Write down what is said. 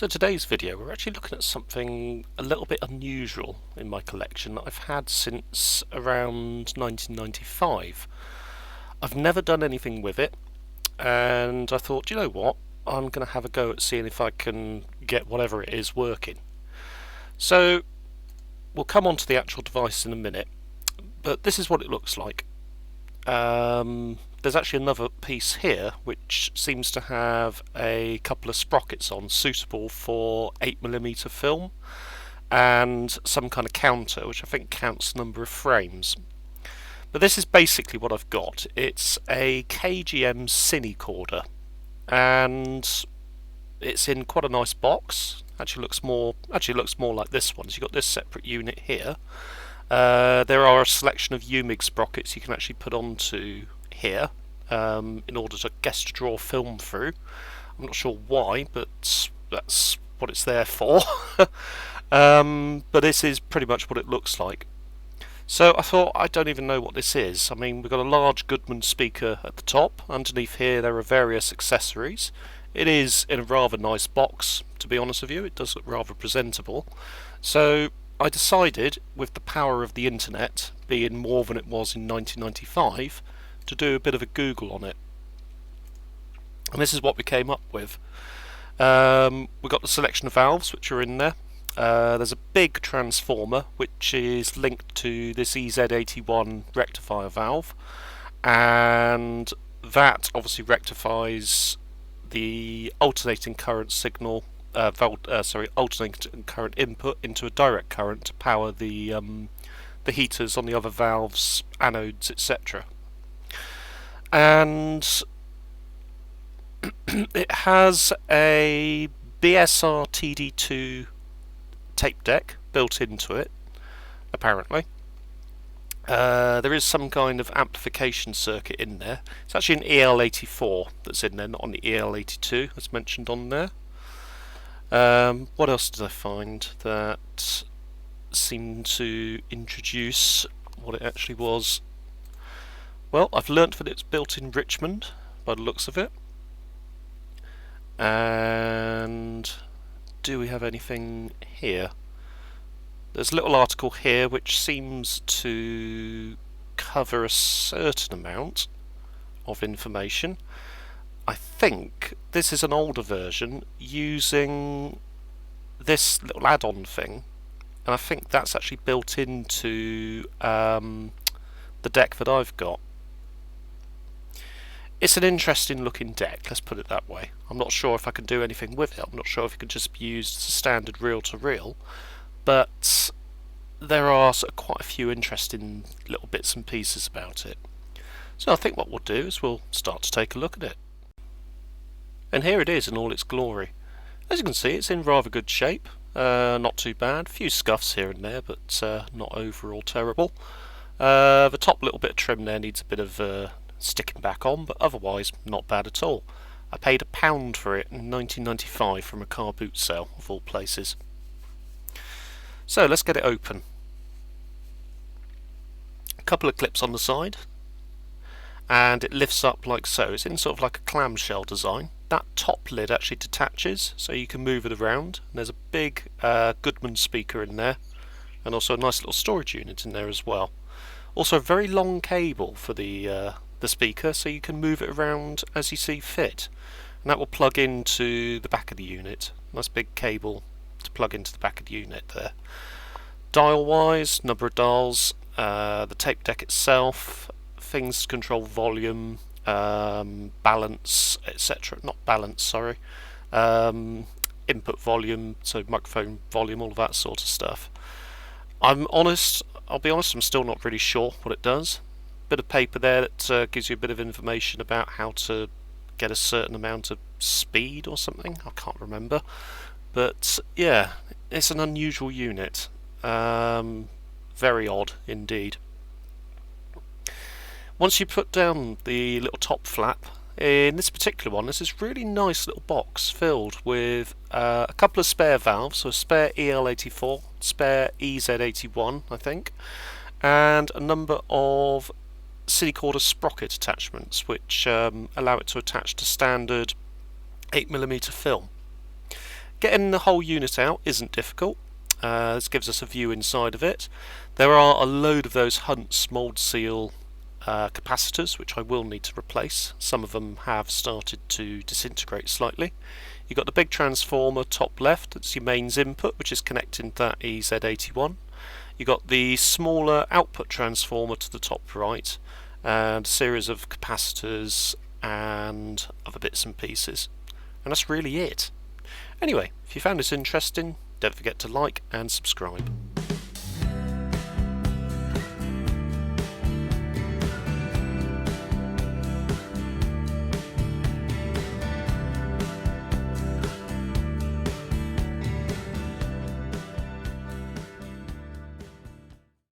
So today's video we're actually looking at something a little bit unusual in my collection that I've had since around 1995. I've never done anything with it, and I thought, you know what, I'm going to have a go at seeing if I can get whatever it is working. So we'll come on to the actual device in a minute, but this is what it looks like. There's actually another piece here which seems to have a couple of sprockets on suitable for 8mm film and some kind of counter which I think counts the number of frames. But this is basically what I've got. It's a KGM Cinecorder and it's in quite a nice box. Actually looks more like this one. So you've got this separate unit here. There are a selection of UMIG sprockets you can actually put onto here in order to draw film through. I'm not sure why, but that's what it's there for. But this is pretty much what it looks like. So I thought, I don't even know what this is. I mean, we've got a large Goodman speaker at the top. Underneath here there are various accessories. It is in a rather nice box, to be honest with you. It does look rather presentable. So I decided, with the power of the internet being more than it was in 1995, to do a bit of a Google on it. And this is what we came up with. We've got the selection of valves which are in there. There's a big transformer which is linked to this EZ81 rectifier valve, and that obviously rectifies the alternating current signal, alternating current input into a direct current to power the heaters on the other valves, anodes, etc. And it has a BSR TD2 tape deck built into it, apparently. There is some kind of amplification circuit in there. It's actually an EL84 that's in there, not on the EL82 as mentioned on there. What else did I find that seemed to introduce what it actually was? Well, I've learnt that it's built in Richmond by the looks of it. And do we have anything here? There's a little article here which seems to cover a certain amount of information. I think this is an older version using this little add-on thing, and I think that's actually built into the deck that I've got. It's an interesting looking deck, let's put it that way. I'm not sure if I can do anything with it. I'm not sure if it can just be used as a standard reel-to-reel, but there are quite a few interesting little bits and pieces about it. So I think what we'll do is we'll start to take a look at it. And here it is in all its glory. As you can see, it's in rather good shape. Not too bad. A few scuffs here and there, but not overall terrible. The top little bit of trim there needs a bit of sticking back on, but otherwise not bad at all. I paid £1 for it in 1995 from a car boot sale, of all places. So let's get it open. A couple of clips on the side, and it lifts up like so. It's in sort of like a clamshell design. That top lid actually detaches, so you can move it around. And there's a big Goodman speaker in there, and also a nice little storage unit in there as well. Also a very long cable for the speaker, so you can move it around as you see fit. And that will plug into the back of the unit. Nice big cable to plug into the back of the unit there. Dial wise, number of dials, the tape deck itself, things to control volume, balance, etc. Not balance, sorry. Input volume, so microphone volume, all of that sort of stuff. I'll be honest, I'm still not really sure what it does. Bit of paper there that gives you a bit of information about how to get a certain amount of speed or something. I can't remember. But yeah, it's an unusual unit. Very odd indeed. Once you put down the little top flap, in this particular one, there's this really nice little box filled with a couple of spare valves, so a spare EL84, spare EZ81 I think, and a number of Cinecorder sprocket attachments which allow it to attach to standard 8mm film. Getting the whole unit out isn't difficult. This gives us a view inside of it. There are a load of those Hunt's mould seal capacitors, which I will need to replace. Some of them have started to disintegrate slightly. You've got the big transformer top left, that's your mains input, which is connecting to that EZ81. You've got the smaller output transformer to the top right, and a series of capacitors and other bits and pieces. And that's really it. Anyway, if you found this interesting, don't forget to like and subscribe.